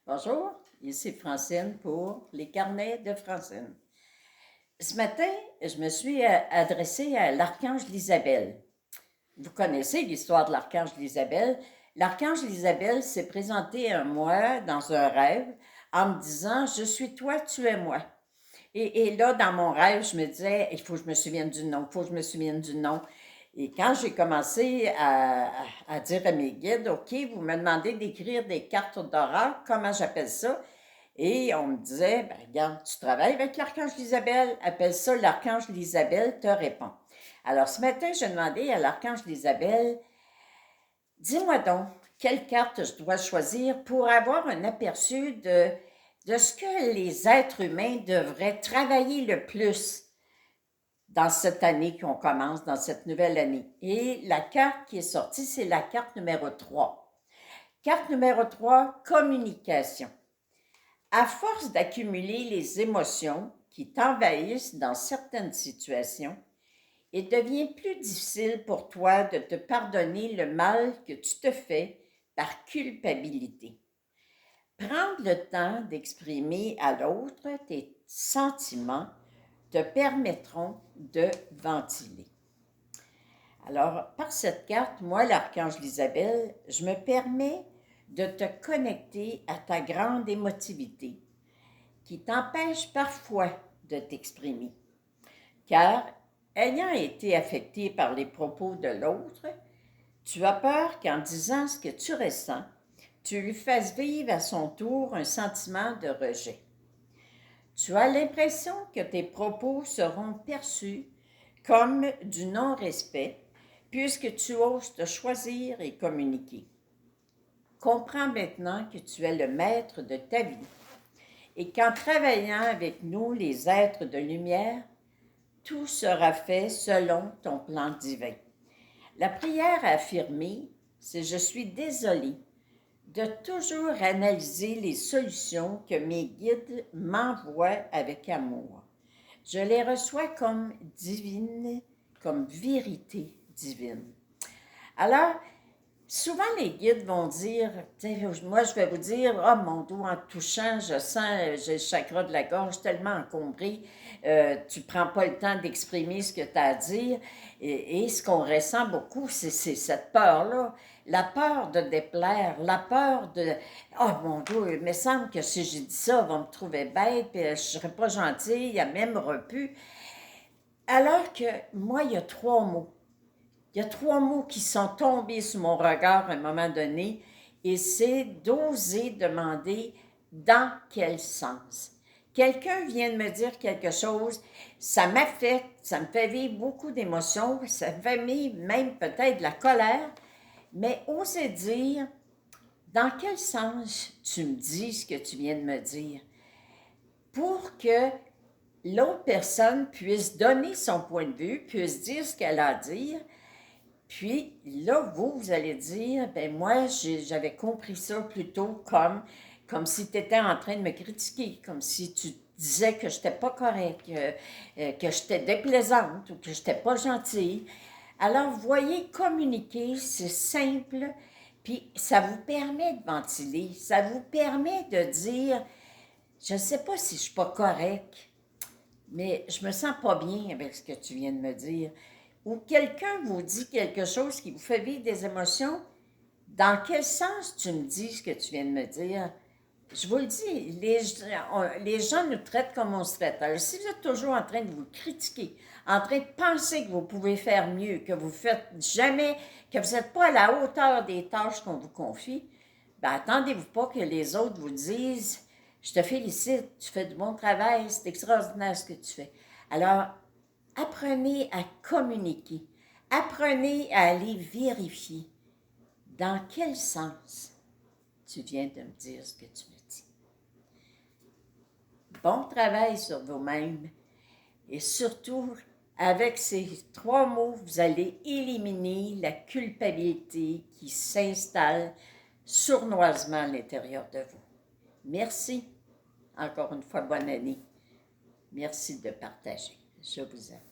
Bonjour, ici Francine pour les carnets de Francine. Ce matin, je me suis adressée à l'archange Isabelle. Vous connaissez l'histoire de l'archange Isabelle. L'archange Isabelle s'est présenté à moi dans un rêve en me disant: Je suis toi, tu es moi. Et là, dans mon rêve, je me disais: Il faut que je me souvienne du nom, il faut que je me souvienne du nom. Et quand j'ai commencé à dire à mes guides: OK, vous me demandez d'écrire des cartes d'oracle, comment j'appelle ça? Et on me disait: ben, regarde, tu travailles avec l'archange Isabelle, appelle ça l'archange Isabelle te répond. Alors, ce matin, j'ai demandé à l'archange Isabelle: dis-moi donc, quelle carte je dois choisir pour avoir un aperçu de ce que les êtres humains devraient travailler le plus dans cette année qu'on commence, dans cette nouvelle année. Et la carte qui est sortie, c'est la carte numéro 3. Carte numéro 3, communication. À force d'accumuler les émotions qui t'envahissent dans certaines situations, il devient plus difficile pour toi de te pardonner le mal que tu te fais par culpabilité. Prendre le temps d'exprimer à l'autre tes sentiments te permettront de ventiler. Alors, par cette carte, moi, l'archange Isabelle, je me permets de te connecter à ta grande émotivité qui t'empêche parfois de t'exprimer. Car, ayant été affecté par les propos de l'autre, tu as peur qu'en disant ce que tu ressens, tu lui fasses vivre à son tour un sentiment de rejet. Tu as l'impression que tes propos seront perçus comme du non-respect puisque tu oses te choisir et communiquer. Comprends maintenant que tu es le maître de ta vie et qu'en travaillant avec nous, les êtres de lumière, tout sera fait selon ton plan divin. La prière à affirmer, c'est: je suis désolée de toujours analyser les solutions que mes guides m'envoient avec amour. Je les reçois comme divines, comme vérité divine. Alors, souvent, les guides vont dire, moi je vais vous dire: oh mon dos en touchant, je sens, j'ai le chakra de la gorge tellement encombré, tu ne prends pas le temps d'exprimer ce que tu as à dire. Et ce qu'on ressent beaucoup, c'est cette peur-là. La peur de déplaire, la peur de: oh mon dos, il me semble que si j'ai dit ça, on va me trouver bête, puis je ne serai pas gentille, elle m'aimera plus. Alors que moi, il y a 3 mots. Il y a 3 mots qui sont tombés sous mon regard à un moment donné, et c'est d'oser demander: dans quel sens? Quelqu'un vient de me dire quelque chose, ça m'affecte, ça me fait vivre beaucoup d'émotions, ça me fait vivre même peut-être de la colère, mais oser dire: dans quel sens tu me dis ce que tu viens de me dire? Pour que l'autre personne puisse donner son point de vue, puisse dire ce qu'elle a à dire. Puis là, vous allez dire: ben moi, j'avais compris ça plutôt comme si tu étais en train de me critiquer, comme si tu disais que je n'étais pas correcte, que j'étais déplaisante ou que je n'étais pas gentille. Alors, vous voyez, communiquer, c'est simple, puis ça vous permet de ventiler, ça vous permet de dire: je ne sais pas si je ne suis pas correcte, mais je me sens pas bien avec ce que tu viens de me dire. Ou quelqu'un vous dit quelque chose qui vous fait vivre des émotions, dans quel sens tu me dis ce que tu viens de me dire? Je vous le dis, les gens nous traitent comme on se traite. Alors, si vous êtes toujours en train de vous critiquer, en train de penser que vous pouvez faire mieux, que vous faites jamais, que vous n'êtes pas à la hauteur des tâches qu'on vous confie, ben attendez-vous pas que les autres vous disent: je te félicite, tu fais du bon travail, c'est extraordinaire ce que tu fais. Alors, apprenez à communiquer. Apprenez à aller vérifier dans quel sens tu viens de me dire ce que tu me dis. Bon travail sur vous-même et surtout, avec ces 3 mots, vous allez éliminer la culpabilité qui s'installe sournoisement à l'intérieur de vous. Merci. Encore une fois, bonne année. Merci de partager. Je vous aime.